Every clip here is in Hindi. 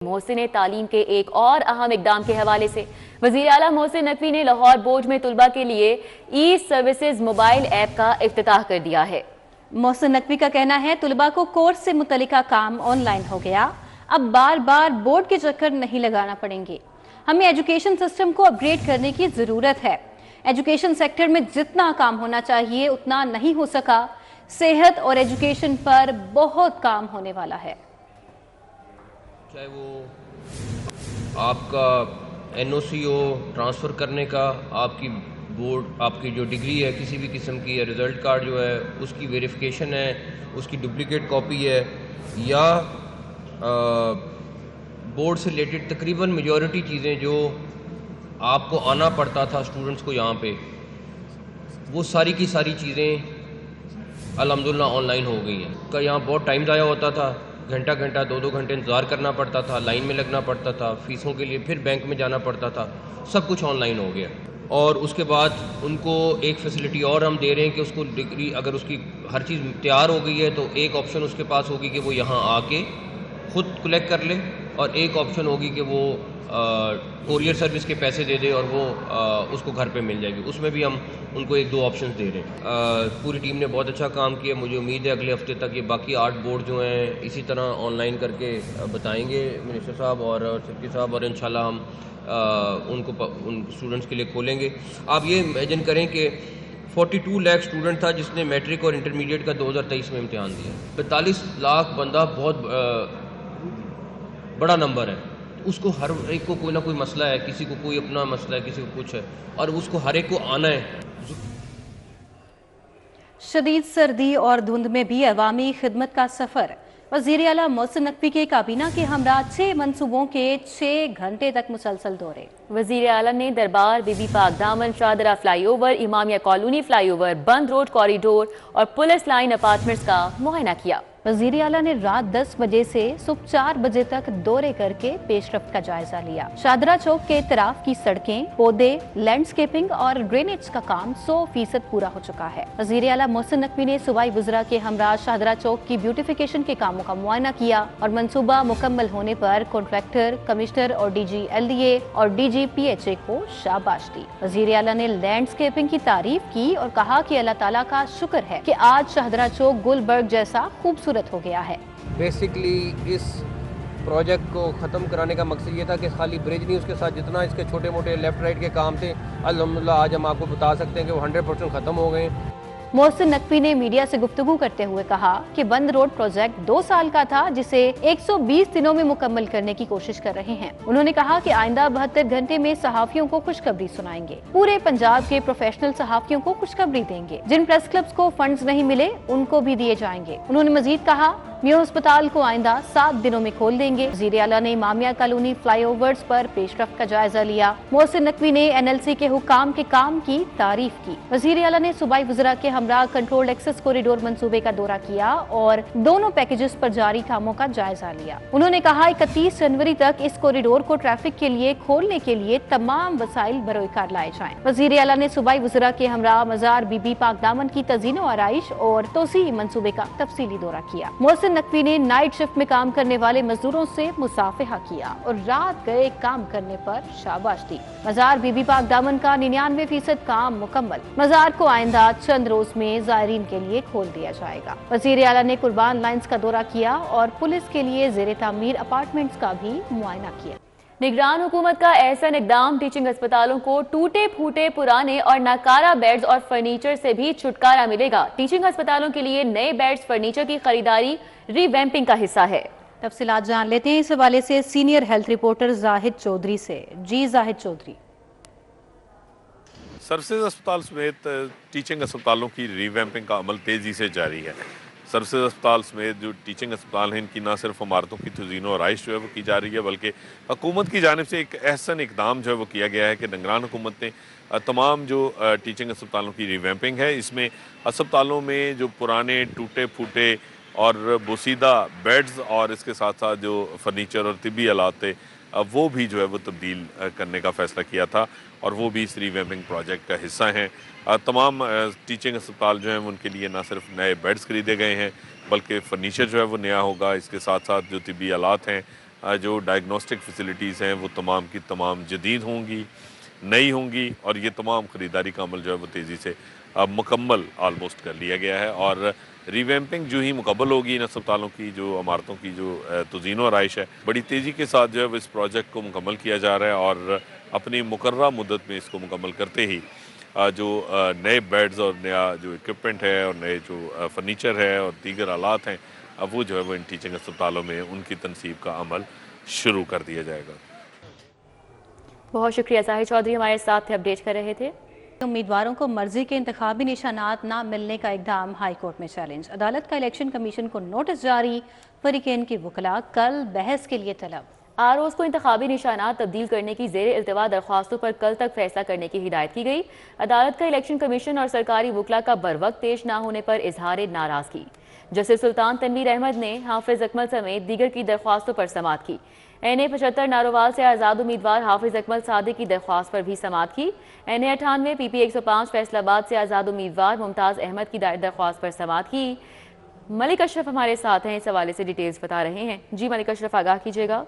मोहसिन तालीम के एक और अहम इकदाम के हवाले से वज़ीर आला मोहसिन नकवी ने लाहौर बोर्ड में तुलबा के लिए ई सर्विसेज मोबाइल ऐप का इफ्तिताह कर दिया है। मोहसिन नकवी का कहना है तुलबा को कोर्स से मुतल्लिका काम ऑनलाइन हो गया, अब बार बार बोर्ड के चक्कर नहीं लगाना पड़ेंगे। हमें एजुकेशन सिस्टम को अपग्रेड करने की ज़रूरत है। एजुकेशन सेक्टर में जितना काम होना चाहिए उतना नहीं हो सका। सेहत और एजुकेशन पर बहुत काम होने वाला है। चाहे वो आपका एनओसी हो ट्रांसफ़र करने का, आपकी बोर्ड आपकी जो डिग्री है किसी भी किस्म की है, रिज़ल्ट कार्ड जो है उसकी वेरिफिकेशन है, उसकी डुप्लिकेट कॉपी है, या बोर्ड से रिलेटेड तकरीबन मेजॉरिटी चीज़ें जो आपको आना पड़ता था स्टूडेंट्स को यहाँ पे, वो सारी की सारी चीज़ें अल्हम्दुलिल्लाह ऑनलाइन हो गई हैं। का यहाँ बहुत टाइम ज़ाया होता था, घंटा घंटा 2-2 घंटे इंतज़ार करना पड़ता था, लाइन में लगना पड़ता था, फ़ीसों के लिए फिर बैंक में जाना पड़ता था। सब कुछ ऑनलाइन हो गया। और उसके बाद उनको एक फ़ैसिलिटी और हम दे रहे हैं कि उसको डिग्री अगर उसकी हर चीज़ तैयार हो गई है तो एक ऑप्शन उसके पास होगी कि वो यहाँ आके ख़ुद कलेक्ट कर ले, और एक ऑप्शन होगी कि वो कोरियर सर्विस के पैसे दे दे और वो उसको घर पे मिल जाएगी। उसमें भी हम उनको 1-2 ऑप्शंस दे रहे हैं। पूरी टीम ने बहुत अच्छा काम किया। मुझे उम्मीद है अगले हफ्ते तक ये बाकी 8 बोर्ड जो हैं इसी तरह ऑनलाइन करके बताएंगे मिनिस्टर साहब और सेक्रेटरी साहब, और इंशाल्लाह हम उन स्टूडेंट्स के लिए खोलेंगे। आप ये इमेजिन करें कि 42 लाख स्टूडेंट था जिसने मैट्रिक और इंटरमीडिएट का 2023 में इम्तिहान दिया। 45 लाख बंदा बहुत बड़ा नंबर है। उसको हर एक को कोई ना कोई मसला है, किसी को कोई अपना मसला है, किसी को कुछ है, और उसको हर एक को आना है। शदीद सर्दी और धुंध में भी अवामी खिदमत का सफर। वज़ीर आला मोहसिन नकवी के काबीना के हमरा 6 मनसूबों के 6 घंटे तक मुसलसल दौरे। वज़ीर आला ने दरबार, बीबी पाक दामन, Shahdara flyover, Imamia colony flyover, बंद रोड कॉरिडोर और पुलिस लाइन अपार्टमेंट्स का मुआयना किया। वज़ीर आला ने रात 10 बजे से सुबह 4 बजे तक दौरे करके पेशरफ्त का जायजा लिया। शाहदरा चौक के इतराफ की सड़कें, पौधे, लैंडस्केपिंग और ड्रेनेज का काम 100% पूरा हो चुका है। वज़ीर आला मोहसिन नकवी ने सूबाई वज़रा के हमरा शाहदरा चौक की ब्यूटिफिकेशन के कामों का मुआयना किया और मंसूबा मुकम्मल होने पर कॉन्ट्रैक्टर, कमिश्नर और DG LDA और DG PHA को शाबाश दी। वज़ीर आला ने लैंडस्केपिंग की तारीफ की और कहा कि अल्लाह ताला का शुक्र है कि आज शाहदरा चौक गुलबर्ग जैसा खूबसूरत हो गया है। बेसिकली इस प्रोजेक्ट को ख़त्म कराने का मकसद ये था कि खाली ब्रिज नहीं, उसके साथ जितना इसके छोटे मोटे लेफ्ट राइट के काम थे अल्हम्दुलिल्लाह आज हम आपको बता सकते हैं कि वो 100% ख़त्म हो गए। मोहसिन नकवी ने मीडिया से गुफ्तगू करते हुए कहा कि बंद रोड प्रोजेक्ट 2 साल का था जिसे 120 दिनों में मुकम्मल करने की कोशिश कर रहे हैं। उन्होंने कहा कि आइंदा 72 घंटे में सहाफियों को खुशखबरी सुनाएंगे। पूरे पंजाब के प्रोफेशनल सहाफियों को खुशखबरी देंगे। जिन प्रेस क्लब्स को फंड्स नहीं मिले उनको भी दिए जाएंगे। उन्होंने मजीद कहा मियो अस्पताल को आइंदा 7 दिनों में खोल देंगे। वज़ीर आला ने इमामिया कॉलोनी फ्लाईओवर्स पर पेशरफ्त का जायजा लिया। मोहसिन नकवी ने NLC के हुकाम के काम की तारीफ की। वज़ीर आला ने सूबाई वज़रा के हमरा कंट्रोल्ड एक्सेस कॉरिडोर मंसूबे का दौरा किया और दोनों पैकेजेस पर जारी कामों का जायजा लिया। उन्होंने कहा 31 जनवरी तक इस कॉरिडोर को ट्रैफिक के लिए खोलने के लिए तमाम वसाइल बरोकार लाए जाएं। वज़ीर आला ने सूबाई वज़रा के हमरा मजार, बीबी पाक दामन की तज़ीनो आराइश और तोसी मंसूबे का तफसीली दौरा किया। मोहसिन नकवी ने नाइट शिफ्ट में काम करने वाले मजदूरों से मुसाफिहा किया और रात गए काम करने पर शाबाश दी। मजार बीबी पाक दामन का 99% काम मुकम्मल। मजार को आइंदा चंद रोज में ज़ायरीन के लिए खोल दिया जाएगा। वज़ीर आला ने कुर्बान लाइन्स का दौरा किया और पुलिस के लिए ज़ेरे तामीर अपार्टमेंट्स का भी मुआयना किया। निगरान हुकूमत का एहसन इकदाम टीचिंग अस्पतालों को टूटे फूटे पुराने और नाकारा बेड्स और फर्नीचर से भी छुटकारा मिलेगा। टीचिंग अस्पतालों के लिए नए बेड्स, फर्नीचर की खरीदारी रीवैम्पिंग का हिस्सा है। तफसीलात जान लेते हैं इस हवाले से senior health reporter Zahid Chaudhry से। जी जाहिद चौधरी। सर्विसेज अस्पताल समेत टीचिंग अस्पतालों की रीवैम्पिंग का अमल तेज़ी से जारी है। सर्विसेज अस्पताल समेत जो टीचिंग अस्पताल हैं इनकी ना सिर्फ इमारतों की तज़ीनो और आइश जो है वो की जा रही है, बल्कि हुकूमत की जानिब से एक अहसन इकदाम जो है वो किया गया है कि निगरान हुकूमत ने तमाम जो टीचिंग अस्पतालों की रीवैम्पिंग है इसमें अस्पतालों में जो पुराने टूटे फूटे और बोसीदा बेड्स और इसके साथ साथ जो फर्नीचर और तिब्बी आलात थे वो भी जो है वो तब्दील करने का फ़ैसला किया था और वो भी इस रीवैम्पिंग प्रोजेक्ट का हिस्सा हैं। तमाम टीचिंग अस्पताल जो हैं उनके लिए ना सिर्फ नए बेड्स खरीदे गए हैं बल्कि फ़र्नीचर जो है वो नया होगा। इसके साथ साथ जो तिब्बी आलात हैं जो डायग्नोस्टिक फैसिलिटीज़ हैं वो तमाम की तमाम जदीद होंगी, नई होंगी, और ये तमाम ख़रीदारी का अमल जो है वो तेज़ी से अब मुकम्मल आलमोस्ट कर लिया गया है। और रिवैम्पिंग जो ही मुकम्मल होगी इन अस्पतालों की, जो इमारतों की जो तज़ीन और आइश है, बड़ी तेज़ी के साथ जो है वो इस प्रोजेक्ट को मुकम्मल किया जा रहा है, और अपनी मुकर्ररा मुद्दत में इसको मुकम्मल करते ही जो नए बेड्स और नया जो इक्विपमेंट है और नए जो फर्नीचर है और दीगर आलात हैं, अब वो जो है वो इन टीचिंग अस्पतालों में उनकी तनसीब का अमल शुरू कर दिया जाएगा। बहुत शुक्रिया साहिर चौधरी, हमारे साथ अपडेट कर रहे थे। उम्मीदवारों को मर्जी के इंतखाबी निशानात न मिलने का इकदाम हाई कोर्ट में चैलेंज। अदालत का इलेक्शन कमीशन को नोटिस जारी, फरीकैन की वकला कल बहस के लिए तलब। आरओज़ को इंतखाबी निशानात तब्दील करने की ज़ेर इल्तवा दरख्वास्तों पर कल तक फैसला करने की हिदायत की गई। अदालत का इलेक्शन कमीशन और सरकारी वकला का बर वक्त पेश न होने पर इजहार नाराजगी। जस्टिस सुल्तान तनवीर अहमद ने हाफिज अकमल समेत दीगर की दरख्वास्तों पर समाअत की। NA 75 नारोवाल से आज़ाद उम्मीदवार हाफिज अकमल सादिक की दरख्वास्त पर भी समाअत की। NA 98 PP 105 फैसलाबाद से आज़ाद उम्मीदवार मुमताज़ अहमद की दरख्वास्त पर समाअत की। मलिक अशरफ हमारे साथ हैं, इस हवाले से डिटेल्स बता रहे हैं। जी मलिक अशरफ, आगाह कीजिएगा।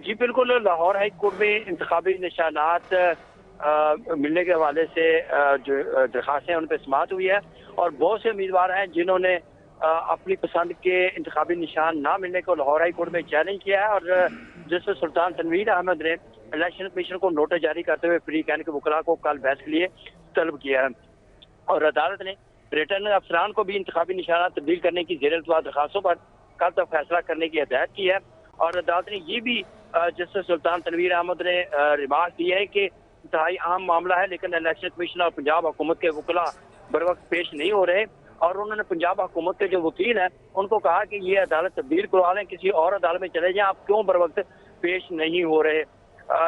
जी बिल्कुल, लाहौर हाई कोर्ट में इंतखाबी निशानात मिलने के हवाले से जो दरखास्तें हैं उन पर समाअत हुई है, और बहुत से उम्मीदवार हैं जिन्होंने अपनी पसंद के इंतखाबी निशान ना मिलने को लाहौर हाई कोर्ट में चैलेंज किया है। और जस्टिस सुल्तान तनवीर अहमद ने इलेक्शन कमीशन को नोटिस जारी करते हुए फरीकैन के वकला को कल बहस के लिए तलब किया है, और अदालत ने रिटर्निंग अफसरान को भी इंतखाबी निशानात तब्दील करने की ज़ेर इल्तवा दरखास्तों पर कल तक फैसला करने की हिदायत की है। और अदालत ने ये भी जस्टिस सुल्तान तनवीर अहमद ने रिमार्क दिया है कि इंतहाई अहम मामला है, लेकिन इलेक्शन कमीशन और पंजाब हुकूमत के वकला बर वक्त पेश नहीं हो रहे, और उन्होंने पंजाब हुकूमत के जो वकील हैं उनको कहा कि ये अदालत तब्दील करवा लें, किसी और अदालत में चले जाएं, आप क्यों बर वक्त पेश नहीं हो रहे।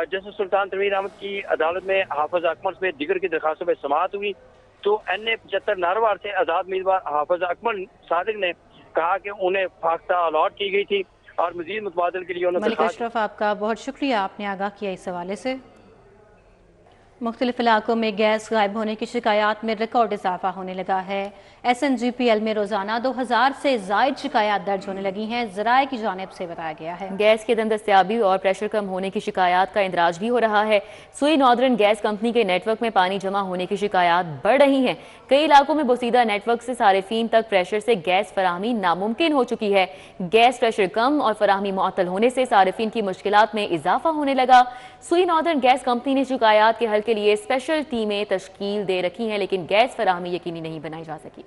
जस्टिस सुल्तान तनवीर अहमद की अदालत में हाफिज अकमल में दीगर की दरखास्तों पर समाअत हुई, तो NA 75 नारोवाल से आज़ाद उम्मीदवार हाफिज अकमल सादिक ने कहा कि उन्हें फाख्ता अलॉट की गई थी, और मजीद मुतबादल के लिए उन्होंने। मलिक अशरफ, आपका बहुत शुक्रिया, आपने आगाह किया इस हवाले से। मुख्तलिफ इलाकों में गैस गायब होने की शिकायत में रिकॉर्ड इजाफा होने लगा है। SNGPL में रोजाना 2000 से जायद शिकायत दर्ज होने लगी हैं, ज़राए की जानिब से बताया गया है। गैस की अदम दस्तयाबी और प्रेशर कम होने की शिकायत का इंदराज भी हो रहा है। सुई नॉर्दर्न गैस कंपनी के नेटवर्क में पानी जमा होने की शिकायत बढ़ रही हैं। कई इलाकों में बोसीदा नेटवर्क से सारिफीन तक प्रेशर से गैस फराहमी नामुमकिन हो चुकी है। गैस प्रेशर कम और फराहमी मुअत्तल होने से सारिफीन की मुश्किलात में इजाफा होने लगा। सुई नॉर्दर्न गैस कंपनी ने शिकायत के हल के लिए स्पेशल टीमें तश्कील दे रखी हैं, लेकिन गैस फराहमी यकीनी नहीं बनाई जा सकी।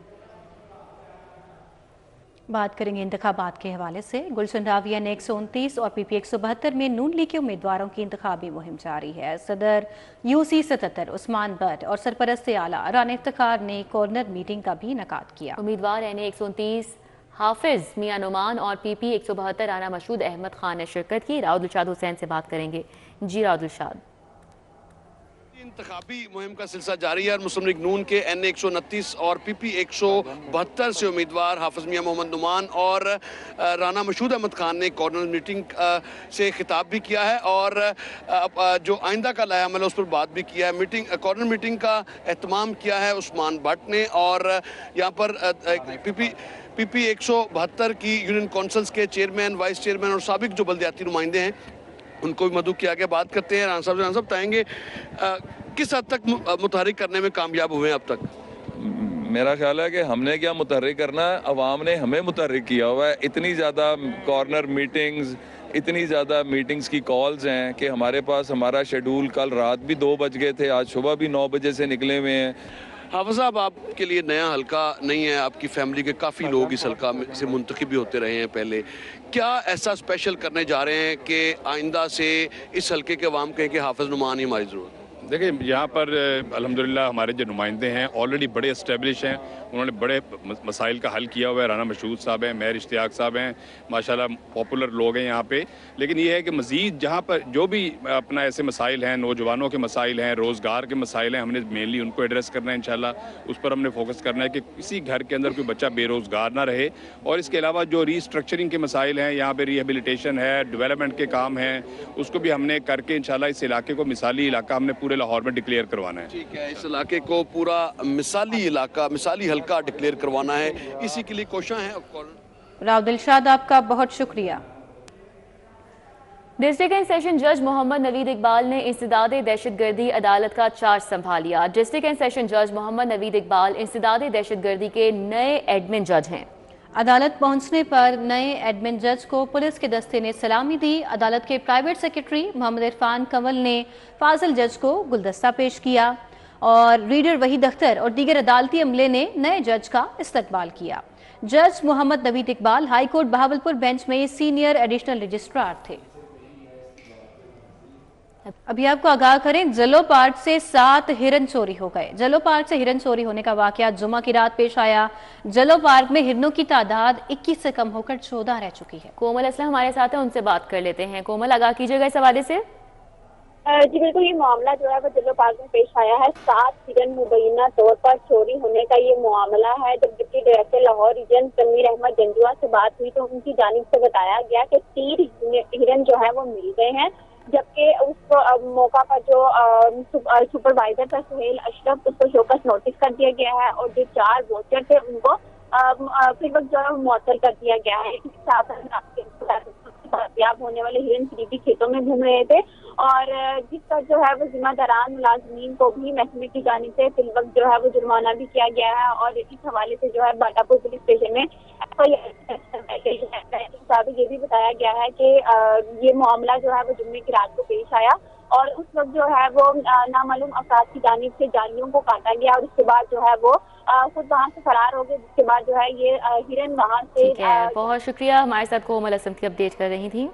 बात करेंगे इंतखाबात के हवाले से। गुलशन राविया ने 129 और PP 172 में नून लीग के उम्मीदवारों की इंतखाबी मुहिम जारी है। सदर UC 77 उस्मान बट और सरपरस्त आला राना इफ्तिखार ने कॉर्नर मीटिंग का भी इनेकाद किया। उम्मीदवार NA 129 हाफिज मियां नुमान और PP 172 राना मशहूद अहमद खान ने शिरकत की। राउद दिलशाद हुसैन से बात करेंगे। जी राउद दिलशाद। इंतखाबी मुहिम का सिलसिला जारी है और मुस्लिम लीग नून के NA 129 और PP 172 से उम्मीदवार हाफिज मियां मोहम्मद नुमान और राना मशहूद अहमद खान ने कॉर्नर मीटिंग से खिताब भी किया है, और जो आइंदा का लाया अमल है उस पर बात भी किया है। कॉर्नर मीटिंग का एहतमाम किया है उस्मान भट्ट ने, और यहाँ पर PP 172 की यूनियन काउंसिल्स के चेयरमैन, वाइस चेयरमैन और साबिक जो बल्दियाती नुमाइंदे हैं उनको भी मदऊ किया गया। बात करते हैं राना साहब बताएंगे किस हद तक मुतहरिक करने में कामयाब हुए अब तक? मेरा ख्याल है कि हमने क्या मुतहरिक करना है, अवाम ने हमें मुतहरिक किया हुआ है। इतनी ज़्यादा कॉर्नर मीटिंग्स, इतनी ज़्यादा मीटिंग्स की कॉल्स हैं कि हमारे पास हमारा शेड्यूल कल रात भी 2 बज गए थे, आज सुबह भी 9 बजे से निकले हुए हैं। हाफिज साहब, आपके लिए नया हल्का नहीं है, आपकी फैमिली के काफ़ी लोग इस हल्का से मुंतखब भी होते रहे हैं पहले। क्या ऐसा स्पेशल करने जा रहे हैं कि आइंदा से इस हल्के के अवाम कहें कि हाफिज नुमान ही हमारी ज़रूरत? देखिए, यहाँ पर अल्हम्दुलिल्लाह हमारे जो नुमाइंदे हैं ऑलरेडी बड़े इस्टेब्लिश हैं, उन्होंने बड़े मसाइल का हल किया हुआ है। राना मशहूद साहब हैं, मेहर इश्तियाक साहब हैं, माशाल्लाह पॉपुलर लोग हैं यहाँ पे। लेकिन ये है कि मज़ीद जहाँ पर जो भी अपना ऐसे मसाइल हैं, नौजवानों के मसाइल हैं, रोज़गार के मसाइल हैं, हमने मेनली उनको एड्रेस करना है इंशाल्लाह। उस पर हमने फोकस करना है कि किसी घर के अंदर कोई बच्चा बेरोज़गार ना रहे। और इसके अलावा जो रीस्ट्रक्चरिंग के मसाइल हैं, यहाँ पर रिहेबिलिटेशन है, डेवलपमेंट के काम हैं, उसको भी हमने करके इंशाल्लाह इस इलाके को मिसाली इलाका हमने पूरे लाहौर में डिक्लेयर करवाना है। ठीक है, इस इलाके को पूरा मिसाली इलाका, मिसाली हल्का डिक्लेयर करवाना है, इसी के लिए कोशिश है। राव दिलशाद, आपका बहुत शुक्रिया। डिस्ट्रिक्ट एंड सेशन जज मोहम्मद नवीद इकबाल ने इंसदाद दहशतगर्दी अदालत का चार्ज संभालिया। डिस्ट्रिक्ट एंड सेशन जज मोहम्मद नवीद इकबाल इंसदाद दहशतगर्दी के नए एडमिन जज हैं। अदालत पहुंचने पर नए एडमिन जज को पुलिस के दस्ते ने सलामी दी। अदालत के प्राइवेट सेक्रेटरी मोहम्मद इरफान कंवल ने फाजिल जज को गुलदस्ता पेश किया और रीडर वहीद अख्तर और दीगर अदालती अमले ने नए जज का इस्तकबाल किया। जज मोहम्मद नवीद इकबाल हाईकोर्ट बहावलपुर बेंच में सीनियर एडिशनल रजिस्ट्रार थे। अभी आपको आगाह करें, जलो पार्क से 7 हिरन चोरी हो गए। जलो पार्क से हिरन चोरी होने का वाकया जुम्मा की रात पेश आया। जलो पार्क में हिरनों की तादाद 21 से कम होकर 14 रह चुकी है। कोमल असलम हमारे साथ है, उनसे बात कर लेते हैं। कोमल, आगाह कीजिएगा इस हवाले से। जी बिल्कुल, ये मामला जो है वो जलो पार्क में पेश आया है। 7 हिरन मुबैना तौर पर चोरी होने का ये मामला है। जब deputy director Lahore region Tanveer Ahmed Janjua से बात हुई तो उनकी जानिब से बताया गया कि 3 हिरन जो है वो मिल गए हैं, जबकि उस मौका पर जो सुपरवाइजर था सुहेल अशरफ, उसको शोकस नोटिस कर दिया गया है और जो 4 वॉचर थे उनको फिर वक्त जो है मुअत्तल कर दिया गया है। बाजियाब होने वाले हिरन करीबी खेतों में घूम रहे थे और जिस पर जो है वो जिम्मेदारान मुलाजमीन को भी महकमे की जानिब से फिल वक्त जो है वो जुर्माना भी किया गया है और इस हवाले से जो है बाटापुर पुलिस स्टेशन में ये भी बताया गया है कि ये मामला जो है वो जुम्मे की रात को पेश आया और उस वक्त जो है वो नामालूम अफराद की जानिब से जालियों को काटा गया और उसके बाद जो है वो खुद वहाँ से फरार हो गए, जिसके बाद जो है ये हिरन वहाँ से। बहुत शुक्रिया, हमारे साथ कोमल असम की अपडेट कर रही थी।